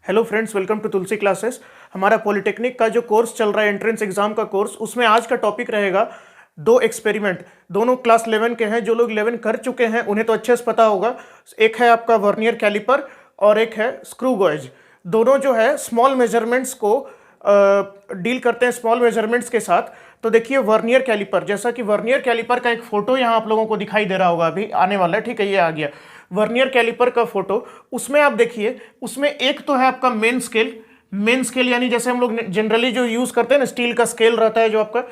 Hello friends, welcome to Tulsi classes. हमारा polytechnic का जो कोर्स चल रहा है, एंट्रेंस एग्जाम का कोर्स, उसमें आज का टॉपिक रहेगा दो एक्सपेरिमेंट। दोनों क्लास 11 के हैं। जो लोग 11 कर चुके हैं उन्हें तो अच्छे से पता होगा। एक है आपका वर्नियर कैलिपर और एक है स्क्रू गॉज। दोनों जो है स्मॉल मेजरमेंट्स को डील करते हैं, स्मॉल मेजरमेंट्स के साथ। तो देखिए वर्नियर कैलिपर, जैसा कि वर्नियर कैलिपर का एक फोटो यहाँ आप लोगों को दिखाई दे रहा होगा, अभी आने वाला है, ठीक है, ये आ गया वर्नियर कैलिपर का फोटो। उसमें आप देखिए, उसमें एक तो है आपका मेन स्केल। मेन स्केल यानी जैसे हम लोग जनरली जो यूज करते हैं ना, स्टील का स्केल रहता है जो आपका,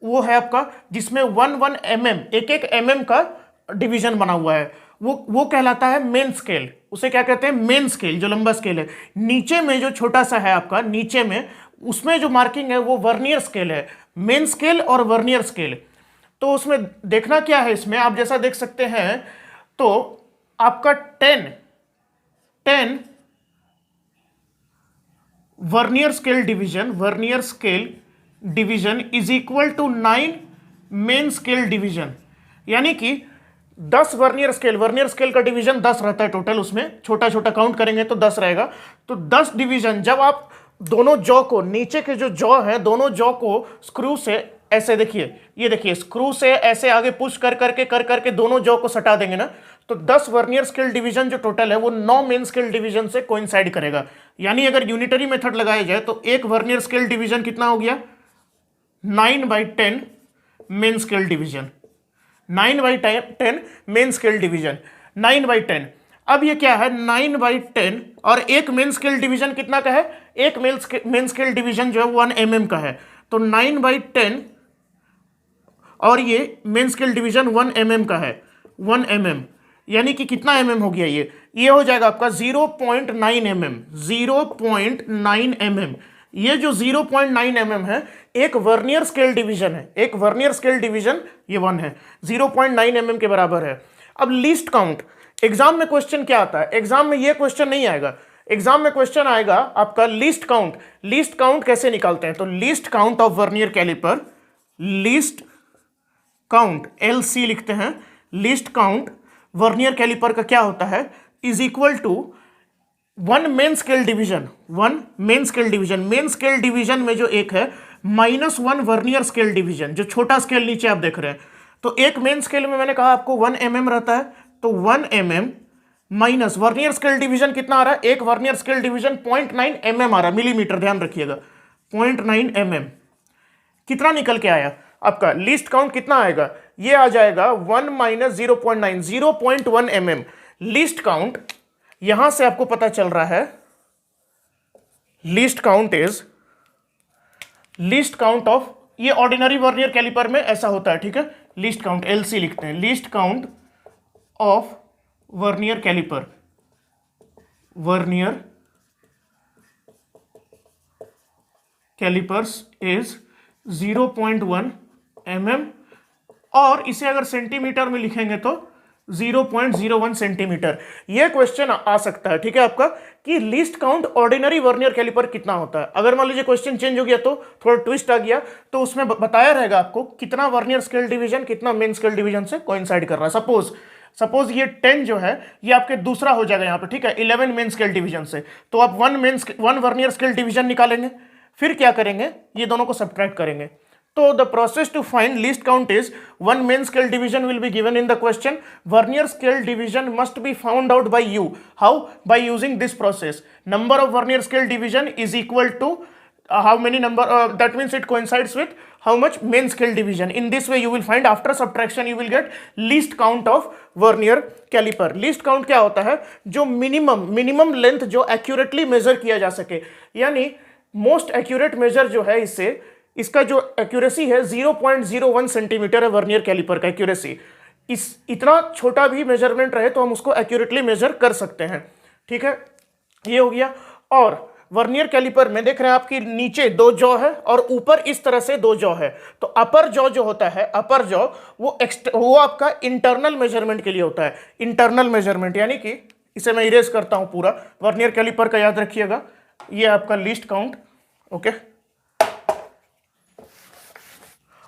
वो है आपका जिसमें 1 mm, एक mm का डिवीजन बना हुआ है, वो कहलाता है मेन स्केल। उसे क्या कहते हैं? मेन स्केल, जो लंबा स्केल है। नीचे में जो छोटा सा है आपका, नीचे में उसमें जो मार्किंग है वो वर्नियर स्केल है। मेन स्केल और वर्नियर स्केल। तो उसमें देखना क्या है, इसमें आप जैसा देख सकते हैं, तो आपका 10 vernier scale division is equal to 9 main scale division. यानी कि 10 वर्नियर स्केल का डिवीजन 10 रहता है टोटल। उसमें छोटा छोटा काउंट करेंगे तो 10 रहेगा। तो 10 डिवीजन, जब आप दोनों जॉ को, नीचे के जो जॉ है, दोनों जॉ को स्क्रू से ऐसे, देखिए ये देखिए, स्क्रू से ऐसे आगे पुश कर करके दोनों जॉ को सटा देंगे ना, तो 10 वर्नियर स्केल डिवीजन जो टोटल है वो 9 मेन स्केल डिवीजन से कोइंसाइड करेगा। यानी अगर यूनिटरी मेथड लगाया जाए तो एक वर्नियर स्केल डिवीजन कितना हो गया? 9/10 main scale division. 9/10 main scale division, 9/10। अब ये क्या है? 9/10 और एक मेन स्केल डिवीजन कितना का है? एक मेन स्केल डिवीजन जो है 1 mm का है। तो 9/10 और ये मेन स्केल डिवीजन 1 mm का है, 1 mm। यानी कि कितना mm हो गया? ये हो जाएगा आपका 0.9 mm, 0.9 mm। ये जो 0.9 mm है, एक वर्नियर स्केल डिवीजन है। एक वर्नियर स्केल डिवीजन ये 1 है, 0.9 mm के बराबर है। अब लीस्ट काउंट, एग्जाम में क्वेश्चन क्या आता है? एग्जाम में ये क्वेश्चन नहीं आएगा। एग्जाम में क्वेश्चन आएगा आपका लीस्ट काउंट। लीस्ट काउंट कैसे निकालते हैं? तो least count of vernier calliper, least count LC लिखते हैं। लीस्ट काउंट वर्नियर कैलिपर का क्या होता है? Is equal to 1 main scale division, 1 main scale division. Main scale division में जो एक है, -1 वर्नियर स्केल डिवीजन, जो छोटा स्केल नीचे आप देख रहे हैं। तो एक मेन स्केल में मैंने कहा आपको 1 mm रहता है, तो 1 mm minus vernier scale division कितना आ रहा है? एक वर्नियर स्केल डिवीजन 0.9 mm आ रहा है, मिलीमीटर, ध्यान रखिएगा, 0.9 mm। कितना निकल के आया आपका? लीस्ट काउंट कितना आएगा? ये आ जाएगा 1 - 0.9, 0.1 mm। लीस्ट काउंट यहां से आपको पता चल रहा है, लीस्ट काउंट ऑफ, ये ऑर्डिनरी वर्नियर कैलिपर में ऐसा होता है, ठीक है। लीस्ट काउंट LC लिखते हैं, least count of vernier calliper, vernier callipers is 0.1 mm। और इसे अगर सेंटीमीटर में लिखेंगे तो 0.01 सेंटीमीटर। यह क्वेश्चन आ सकता है, ठीक है, आपका, कि least count ordinary vernier calliper कितना होता है। अगर मान लीजिए क्वेश्चन चेंज हो गया, तो थोड़ा ट्विस्ट आ गया, तो उसमें बताया रहेगा आपको कितना वर्नियर स्केल डिवीजन कितना मेन स्केल डिवीजन से कोइंसाइड कर रहा है। सपोज ये 10 जो है, ये आपके दूसरा हो जाएगा यहाँ पे, ठीक है, 11 मेन स्केल डिवीजन से। तो आप 1 वर्नियर स्केल डिवीजन निकालेंगे, फिर क्या करेंगे? ये दोनों को सब्ट्रैक्ट करेंगे। So the process to find least count is 1 main scale division will be given in the question. Vernier scale division must be found out by you. How? By using this process. Number of vernier scale division is equal to how many number, that means it coincides with how much main scale division. In this way you will find, after subtraction you will get least count of vernier caliper. Least count क्या होता है? जो minimum length जो accurately measure किया जा सके। यानी most accurate measure जो है, इसका जो एक्यूरेसी है 0.01 सेंटीमीटर है वर्नियर कैलिपर का एक्यूरेसी। इतना छोटा भी मेजरमेंट रहे तो हम उसको एक्यूरेटली मेजर कर सकते हैं, ठीक है, ये हो गया। और वर्नियर कैलिपर में देख रहे हैं आपकी नीचे 2 जॉ है और ऊपर इस तरह से 2 जॉ है। तो अपर जॉ जो होता है, अपर जॉ वो आपका इंटरनल मेजरमेंट के लिए होता है। इंटरनल मेजरमेंट यानी कि, इसे मैं इरेज करता हूं पूरा, वर्नियर कैलिपर का याद रखिएगा, ये आपका लीस्ट काउंट, ओके।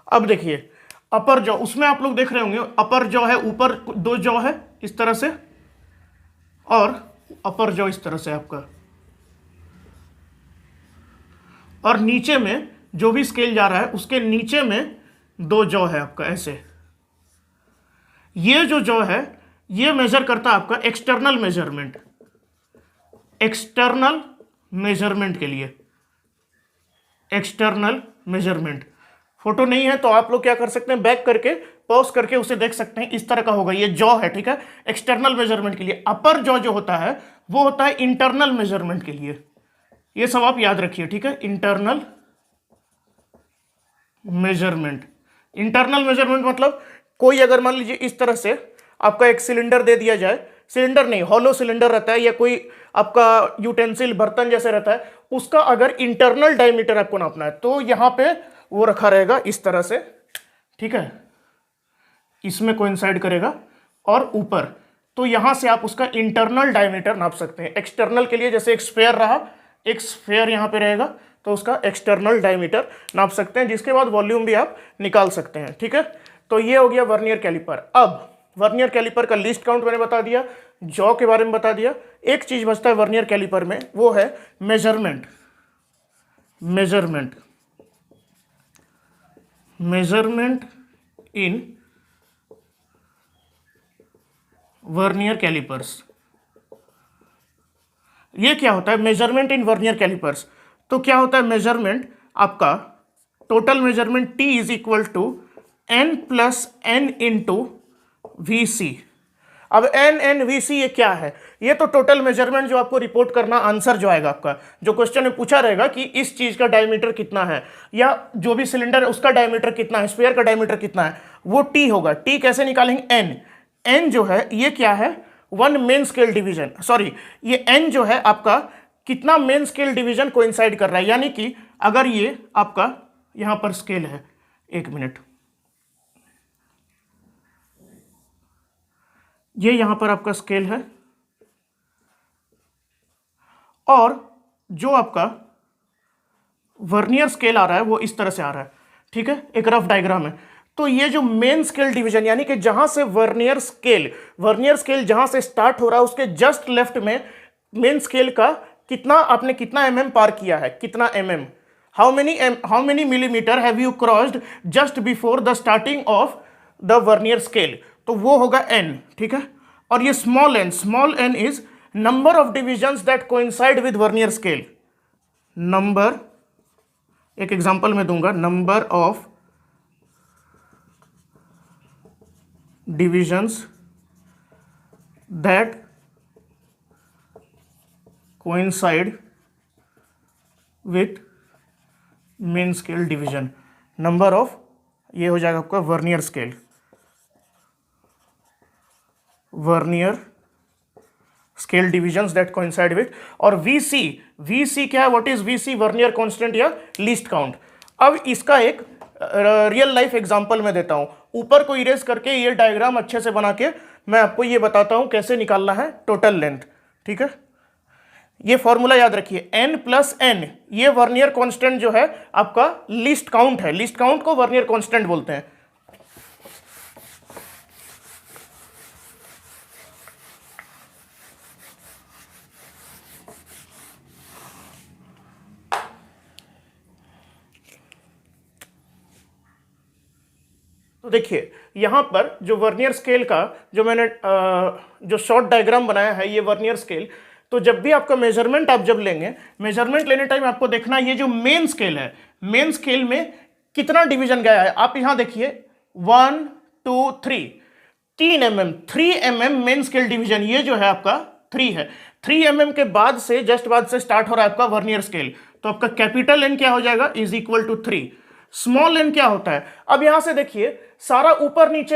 अब देखिए अपर जॉ, उसमें आप लोग देख रहे होंगे अपर जॉ है, ऊपर 2 जॉ है इस तरह से, और अपर जॉ इस तरह से आपका, और नीचे में जो भी स्केल जा रहा है उसके नीचे में दो जॉ है आपका ऐसे। ये जो जॉ है ये मेजर करता है आपका एक्सटर्नल मेजरमेंट, एक्सटर्नल मेजरमेंट के लिए, एक्सटर्नल मेजरमेंट। फोटो नहीं है तो आप लोग क्या कर सकते हैं, बैक करके पॉज करके उसे देख सकते हैं। इस तरह का होगा, ये जॉ है, ठीक है, एक्सटर्नल मेजरमेंट के लिए। अपर जॉ जो होता है वो होता है इंटरनल मेजरमेंट के लिए। ये सब आप याद रखिए, ठीक है, इंटरनल मेजरमेंट। इंटरनल मेजरमेंट मतलब कोई अगर मान लीजिए इस तरह से आपका एक सिलेंडर दे दिया जाए, सिलेंडर नहीं, हॉलो सिलेंडर रहता है, या कोई आपका यूटेंसिल बर्तन जैसे रहता है, उसका अगर इंटरनल डायमीटर आपको नापना है तो यहां पे वो रखा रहेगा इस तरह से, ठीक है, इसमें कोइंसाइड करेगा और ऊपर, तो यहां से आप उसका इंटरनल डायमीटर नाप सकते हैं। एक्सटर्नल के लिए जैसे एक स्फेयर रहा, एक स्फेयर यहां पे रहेगा तो उसका एक्सटर्नल डायमीटर नाप सकते हैं, जिसके बाद वॉल्यूम भी आप निकाल सकते हैं, ठीक है। तो ये हो गया वर्नियर कैलिपर। अब वर्नियर कैलिपर का लीस्ट काउंट मैंने बता दिया, जॉ के बारे में बता दिया। एक चीज बचता है वर्नियर कैलिपर में, वो है measurement. Measurement, measurement in vernier callipers. ये क्या होता है मेजरमेंट इन वर्नियर कैलिपर्स? तो क्या होता है मेजरमेंट आपका, total measurement T is equal to N plus N into VC। अब N VC ये क्या है? ये तो टोटल मेजरमेंट जो आपको रिपोर्ट करना, आंसर जो आएगा आपका, जो क्वेश्चन में पूछा रहेगा कि इस चीज का डायमीटर कितना है, या जो भी सिलेंडर है उसका डायमीटर कितना है, स्फीयर का डायमीटर कितना है, वो T होगा। T कैसे निकालेंगे? N जो है ये क्या है, one main scale division, sorry ये N जो है आपका कितना मेन स्केल डिवीजन कोइंसाइड कर रहा है। यानी कि अगर ये आपका यहां पर स्केल है, एक मिनट, ये यहां पर आपका स्केल है और जो आपका वर्नियर स्केल आ रहा है वो इस तरह से आ रहा है, ठीक है, एक रफ डायग्राम है। तो ये जो मेन स्केल डिवीजन, यानी कि जहां से वर्नियर स्केल जहां से स्टार्ट हो रहा है उसके जस्ट लेफ्ट में मेन स्केल का कितना, आपने कितना mm पार किया है, कितना mm, how many millimetre have you crossed just before the starting of the vernier scale, तो वो होगा n, ठीक है। और ये small n is number of divisions that coincide with vernier scale. Number, एक एग्जांपल में दूंगा, number of divisions that coincide with main scale division. Number of, ये हो जाएगा आपका vernier scale, vernier scale divisions that coincide with. और VC क्या है, what is VC? Vernier constant या लीस्ट काउंट। अब इसका एक रियल लाइफ एग्जांपल मैं देता हूं, ऊपर को इरेज करके ये डायग्राम अच्छे से बना के मैं आपको ये बताता हूं कैसे निकालना है टोटल लेंथ, ठीक है। ये फॉर्मूला याद रखिए, N प्लस N, ये वर्नियर कांस्टेंट जो है आपका लीस्ट काउंट है, लीस्ट काउंट को वर्नियर कांस्टेंट बोलते हैं। तो देखिए यहां पर जो वर्नियर स्केल का जो मैंने जो शॉर्ट डायग्राम बनाया है, ये वर्नियर स्केल, तो जब भी आपका मेजरमेंट आप जब लेंगे, मेजरमेंट लेने टाइम आपको देखना ये जो मेन स्केल है, मेन स्केल में कितना डिवीजन गया है। आप यहां देखिए 1 2 3, 3 mm, 3 mm main scale division, ये जो है आपका 3 है। 3 mm के बाद से, जस्ट बाद से स्टार्ट हो रहा है आपका वर्नियर स्केल, तो आपका कैपिटल N क्या हो जाएगा, is equal to 3। Small n क्या होता है? अब यहां से देखिए सारा ऊपर नीचे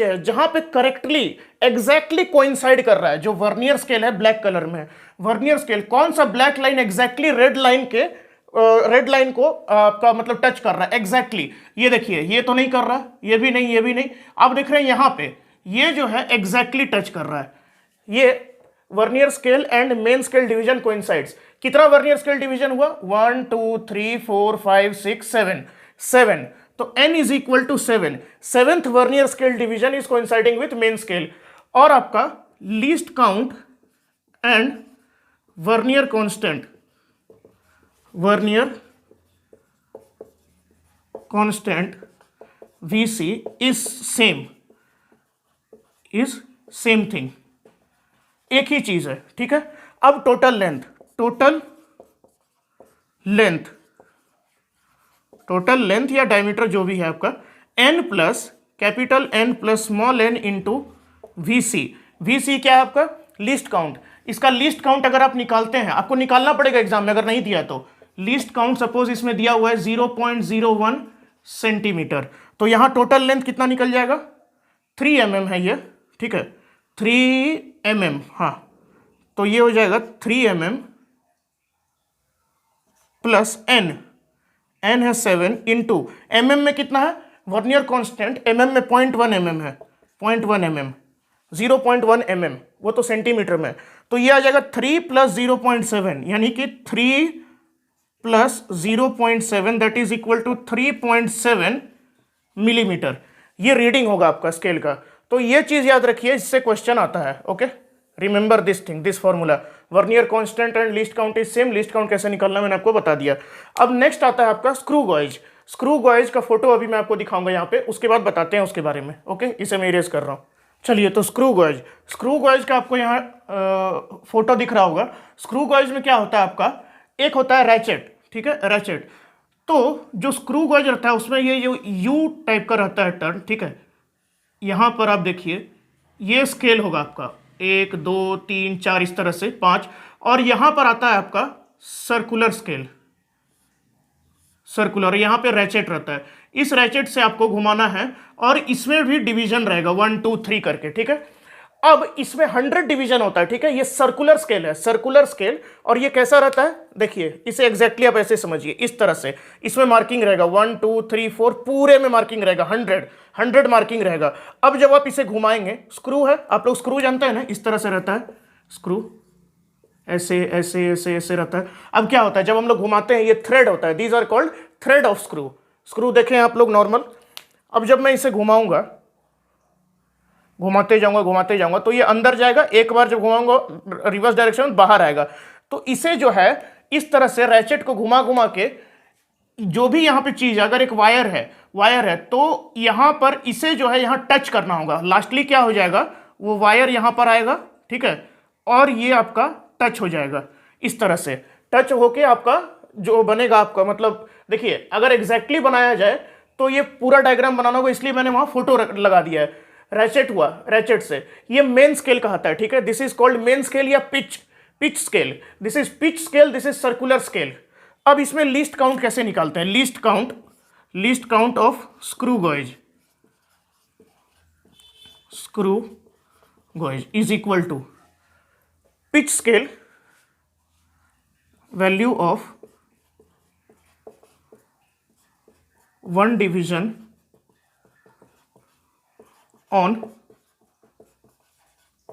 है, जहां पे करेक्टली एग्जैक्टली कोइंसाइड कर रहा है जो वर्नियर स्केल है, ब्लैक कलर में वर्नियर स्केल, कौन सा black line exactly red line को आपका मतलब टच कर रहा है एग्जैक्टली। ये देखिए, ये तो नहीं कर रहा, ये भी नहीं। आप देख रहे हैं यहां पे ये जो है एग्जैक्टली टच कर रहा है। ये vernier scale and main scale division coincides. कितना वर्नियर स्केल डिवीजन हुआ? 1 2 3 4 5 6 7, तो n is equal to 7। Seventh vernier scale division is coinciding with main scale. और आपका least count and vernier constant, vernier constant VC is same thing, एक ही चीज है, ठीक है। अब टोटल लेंथ या डायमीटर जो भी है आपका n plus capital N plus small n into VC क्या है आपका लीस्ट काउंट। इसका लीस्ट काउंट अगर आप निकालते हैं, आपको निकालना पड़ेगा एग्जाम में अगर नहीं दिया तो। लीस्ट काउंट सपोज इसमें दिया हुआ है 0.01 सेंटीमीटर, तो यहां टोटल लेंथ कितना निकल जाएगा 3 mm है ये, ठीक है 3 mm, हाँ तो ये हो जाएगा 3 mm प्लस n है 7 इंटू mm में कितना है वर्नियर कांस्टेंट, mm में 0.1 mm है, 0.1 mm 0.1 mm वो तो सेंटीमीटर में, तो ये आ जाएगा 3 प्लस 0.7 यानी कि 3 plus 0.7 that is equal to 3.7 millimetre. ये रीडिंग होगा आपका स्केल का। तो ये चीज याद रखिए, इससे क्वेश्चन आता है। Okay, remember this thing, this formula, vernier constant and least count is same. Least count कैसे निकालना मैंने आपको बता दिया। अब नेक्स्ट आता है आपका स्क्रू गॉज। स्क्रू गॉज का फोटो अभी मैं आपको दिखाऊंगा यहाँ पे, उसके बाद बताते हैं उसके बारे में। ओके, इसे मैं इरेज कर रहा हूँ। चलिए, तो स्क्रू गॉज का आपको यहाँ फोटो दिख रहा होगा। स्क्रू गॉज में क्या होता है आपका, एक होता है रैचेट, ठीक है रैचेट। तो जो स्क्रू गॉज रहता है उसमें ये जो यू टाइप का रहता है टर्न, ठीक है। यहाँ पर आप देखिए ये स्केल होगा आपका 1 2 3 4 इस तरह से 5, और यहाँ पर आता है आपका सर्कुलर स्केल, सर्कुलर, यहाँ पे रैचेट रहता है। इस रैचेट से आपको घुमाना है और इसमें भी डिवीजन रहेगा 1 2 3 करके, ठीक है। अब इसमें 100 डिवीजन होता है, ठीक है। ये सर्कुलर स्केल है, सर्कुलर स्केल। और ये कैसा रहता है, देखिए इसे एग्जैक्टली आप ऐसे समझिए, इस तरह से इसमें मार्किंग रहेगा 1 2 3 4, पूरे में मार्किंग रहेगा 100 मार्किंग रहेगा। अब जब आप इसे घुमाएंगे, स्क्रू है, आप लोग स्क्रू जानते हैं ना, इस तरह से रहता है स्क्रू, ऐसे ऐसे ऐसे ऐसे रहता है। अब क्या होता है जब हम लोग घुमाते हैं, ये थ्रेड होता है, these are called thread of screw. Screw देखें आप लोग नॉर्मल। अब जब मैं इसे घुमाऊंगा, घुमाते जाऊंगा तो ये अंदर जाएगा, एक बार जब घुमाऊंगा रिवर्स डायरेक्शन में बाहर आएगा। तो इसे जो है इस तरह से रैचेट को घुमा घुमा के, जो भी यहाँ पे चीज, अगर एक वायर है तो यहाँ पर इसे जो है यहाँ टच करना होगा। लास्टली क्या हो जाएगा, वो वायर यहाँ पर आएगा, ठीक है, और ये आपका टच हो जाएगा। इस तरह से टच होके आपका जो बनेगा आपका, मतलब देखिए अगर एग्जैक्टली बनाया जाए तो ये पूरा डायग्राम बनाना होगा, इसलिए मैंने वहां फोटो लगा दिया है। रैचेट हुआ, रैचेट से ये मेन स्केल कहता है, ठीक है। This is called main scale या pitch scale. This is pitch scale, this is circular scale. अब इसमें लीस्ट काउंट कैसे निकालते हैं, least count of screw gauge is equal to pitch scale value of 1 division on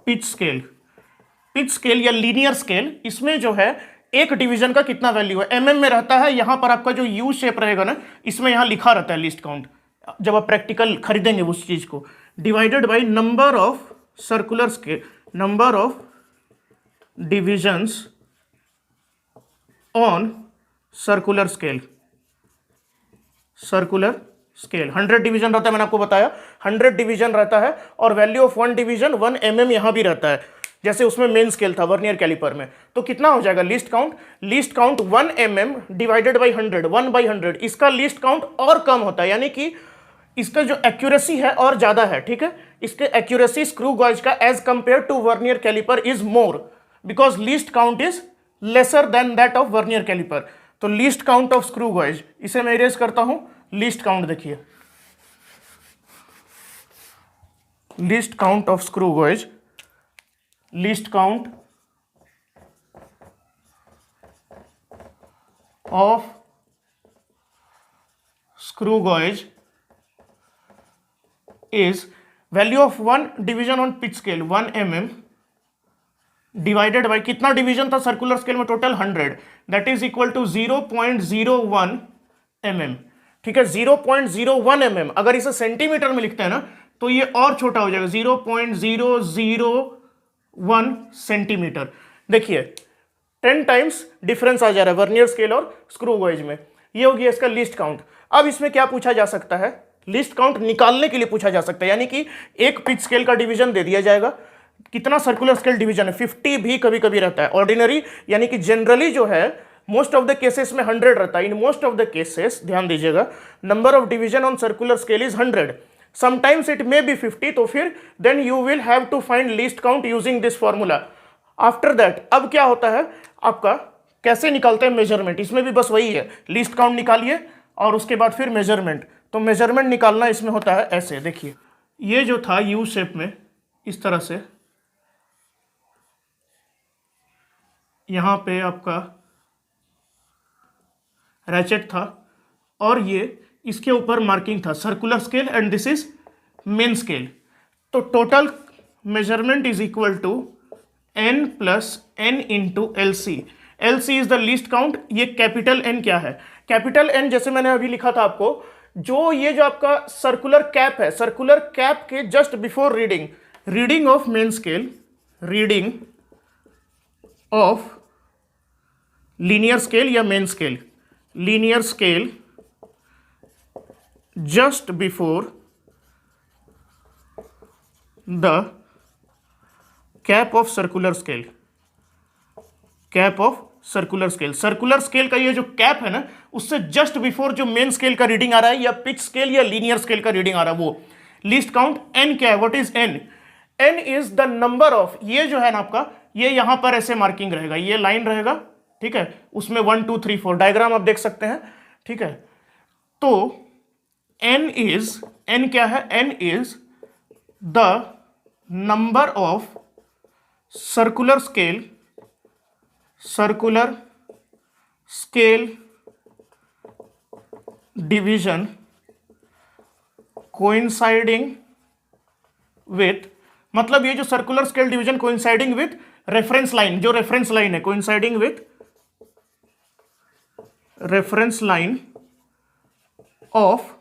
pitch scale या linear scale. इसमें जो है एक डिवीजन का कितना वैल्यू है, mm में रहता है। यहां पर आपका जो यू शेप रहेगा ना, इसमें यहां लिखा रहता है लीस्ट काउंट, जब आप प्रैक्टिकल खरीदेंगे उस चीज को, divided by number of circular scale, number of divisions on circular scale. 100 division रहता है, मैंने आपको बताया 100 डिवीजन रहता है, और वैल्यू ऑफ 1 डिवीजन 1 mm यहां भी रहता है, जैसे उसमें मेन स्केल था वर्नियर कैलिपर में। तो कितना हो जाएगा least count 1 mm divided by 100, 1/100। इसका लीस्ट काउंट और कम होता है, यानी कि इसका जो एक्यूरेसी है और ज्यादा है, ठीक है। इसके एक्यूरेसी स्क्रू गॉज का as compare to vernier caliper is more, because least count is lesser than that of vernier caliper. तो least count of screw gauge, इसे मैं इरेज करता हूं। लीस्ट काउंट देखिए, least count of screw gauge, least count of screw gauge is value of 1 division on pitch scale 1 mm divided by कितना division था circular scale में total 100, that is equal to 0.01 mm, ठीक है 0.01 mm। अगर इसे centimetre में लिखते हैं ना तो ये और छोटा हो जाएगा 0.001 सेंटीमीटर। देखिए 10 टाइम्स डिफरेंस आ जा रहा है वर्नियर स्केल और स्क्रू गॉज में। ये हो गया इसका लीस्ट काउंट। अब इसमें क्या पूछा जा सकता है, लीस्ट काउंट निकालने के लिए पूछा जा सकता है, यानी कि एक पिच स्केल का डिवीजन दे दिया जाएगा, कितना सर्कुलर स्केल डिवीजन है, 50 भी कभी कभी रहता है। ऑर्डिनरी यानी कि जनरली जो है मोस्ट ऑफ द केसेस में 100 रहता है। In most of the cases ध्यान दीजिएगा, number of division on circular scale is 100, sometimes it may be 50, तो फिर then you will have to find least count using this formula. After that अब क्या होता है आपका, कैसे निकालते हैं मेजरमेंट, इसमें भी बस वही है, लीस्ट काउंट निकालिए और उसके बाद फिर मेजरमेंट। तो मेजरमेंट निकालना इसमें होता है ऐसे, देखिए ये जो था यू शेप में इस तरह से, यहां पे आपका रैचेट था और ये इसके ऊपर मार्किंग था circular scale and this is main scale. तो total measurement is equal to n plus n into L C. L C is the least count. ये कैपिटल N क्या है, कैपिटल N जैसे मैंने अभी लिखा था आपको, जो ये जो आपका सर्कुलर कैप है, सर्कुलर कैप के just before reading, reading of main scale, reading of linear scale या main scale, linear scale just before the cap of circular scale, cap of circular scale। Circular scale का ये जो cap है ना, उससे just before जो main scale का reading आ रहा है या पिच स्केल या लीनियर स्केल का रीडिंग आ रहा है वो लीस्ट काउंट। एन क्या है, what is N, N is the number of, ये जो है ना आपका, ये यहां पर ऐसे मार्किंग रहेगा, ये लाइन रहेगा, ठीक है, उसमें 1 2 3 4 डायग्राम आप देख सकते हैं, ठीक है। तो n इज, n क्या है, n is the number of circular scale, circular scale division coinciding with, मतलब ये जो circular scale division coinciding with reference line, जो रेफरेंस लाइन है, coinciding with reference line of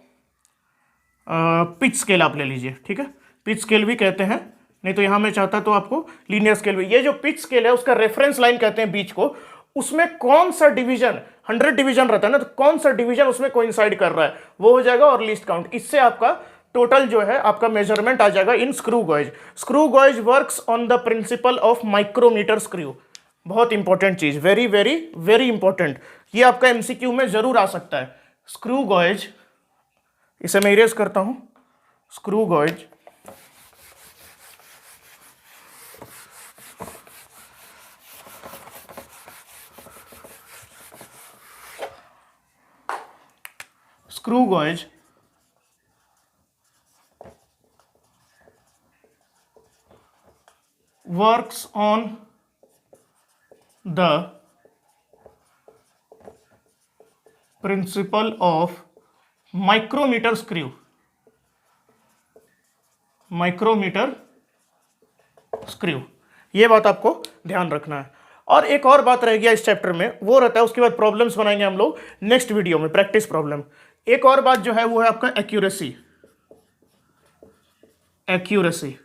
pitch scale आप ले लीजिए, ठीक है, पिच स्केल भी कहते हैं, नहीं तो यहां मैं चाहता तो आपको लीनियर स्केल भी। ये जो पिच स्केल है उसका रेफरेंस लाइन कहते हैं बीच को, उसमें कौन सा डिवीजन, 100 डिवीजन रहता है ना, तो कौन सा डिवीजन उसमें कोइंसाइड कर रहा है वो हो जाएगा और लीस्ट काउंट। इससे आपका टोटल जो है आपका मेजरमेंट आ जाएगा in screw gauge. Screw gauge works on the principle of micrometer screw. बहुत इंपॉर्टेंट चीज, वेरी वेरी वेरी इंपॉर्टेंट, ये आपका एमसीक्यू में जरूर आ सकता है। स्क्रू गॉज, इसे मैं इरेज करता हूं, screw gauge screw gauge works on the principle of micrometer screw, micrometer screw. ये बात आपको ध्यान रखना है। और एक और बात रह गया इस चैप्टर में, वो रहता है, उसके बाद प्रॉब्लम्स बनाएंगे हम लोग नेक्स्ट वीडियो में, प्रैक्टिस प्रॉब्लम। एक और बात जो है वो है आपका accuracy, accuracy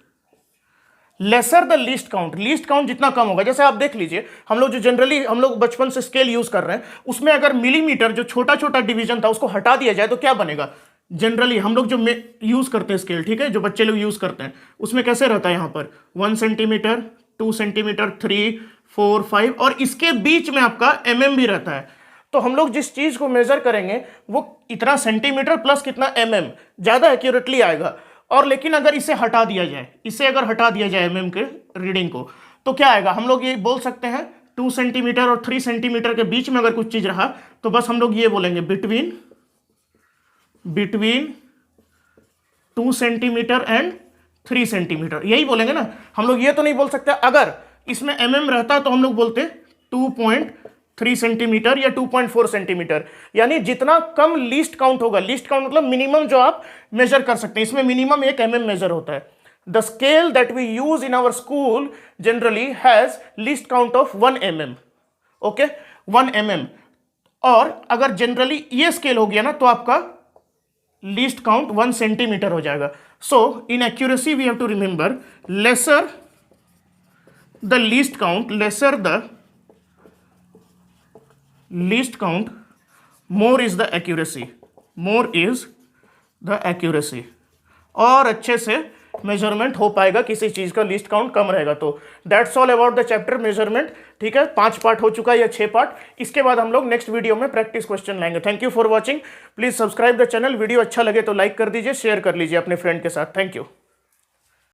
laser the least count. Least count जितना कम होगा, जैसे आप देख लीजिए, हम लोग जो जनरली हम लोग बचपन से स्केल यूज कर रहे हैं, उसमें अगर मिलीमीटर जो छोटा छोटा डिवीजन था उसको हटा दिया जाए तो क्या बनेगा। जनरली हम लोग जो यूज करते हैं स्केल, ठीक है, जो बच्चे लोग यूज करते हैं, उसमें कैसे रहता है, यहां पर 1 सेंटीमीटर, 2 सेंटीमीटर, 3, 4, 5 और इसके बीच में आपका भी रहता है। तो हम लोग जिस चीज को मेजर करेंगे वो इतना सेंटीमीटर प्लस कितना ज्यादा एक्यूरेटली आएगा। और लेकिन अगर इसे हटा दिया जाए, इसे अगर हटा दिया जाए के रीडिंग को, तो क्या आएगा, हम लोग ये बोल सकते हैं 2 सेंटीमीटर और 3 सेंटीमीटर के बीच में अगर कुछ चीज रहा तो बस हम लोग ये बोलेंगे बिटवीन 2 सेंटीमीटर एंड 3 सेंटीमीटर, यही बोलेंगे ना। हम लोग ये तो नहीं बोल सकते, अगर इसमें रहता तो हम लोग बोलते 2.3 सेंटीमीटर या 2.4 सेंटीमीटर, यानी जितना कम लीस्ट काउंट होगा, लीस्ट काउंट मतलब मिनिमम जो आप मेजर कर सकते हैं, इसमें मिनिमम 1 मेजर होता है। The scale that we use in our school generally has least count of 1 okay, 1 और अगर जनरली ये स्केल हो गया ना तो आपका लीस्ट काउंट 1 सेंटीमीटर हो जाएगा। So in accuracy we have to remember lesser the least count, lesser the least count more is the accuracy, more is the accuracy, और अच्छे से मेजरमेंट हो पाएगा, किसी चीज का लीस्ट काउंट कम रहेगा। तो that's all about the chapter measurement. ठीक है, 5 पार्ट हो चुका है या 6 पार्ट। इसके बाद हम लोग नेक्स्ट वीडियो में प्रैक्टिस क्वेश्चन लाएंगे। Thank you for watching. Please subscribe the channel. Video अच्छा लगे तो लाइक कर दीजिए, शेयर कर लीजिए अपने फ्रेंड के साथ। Thank you.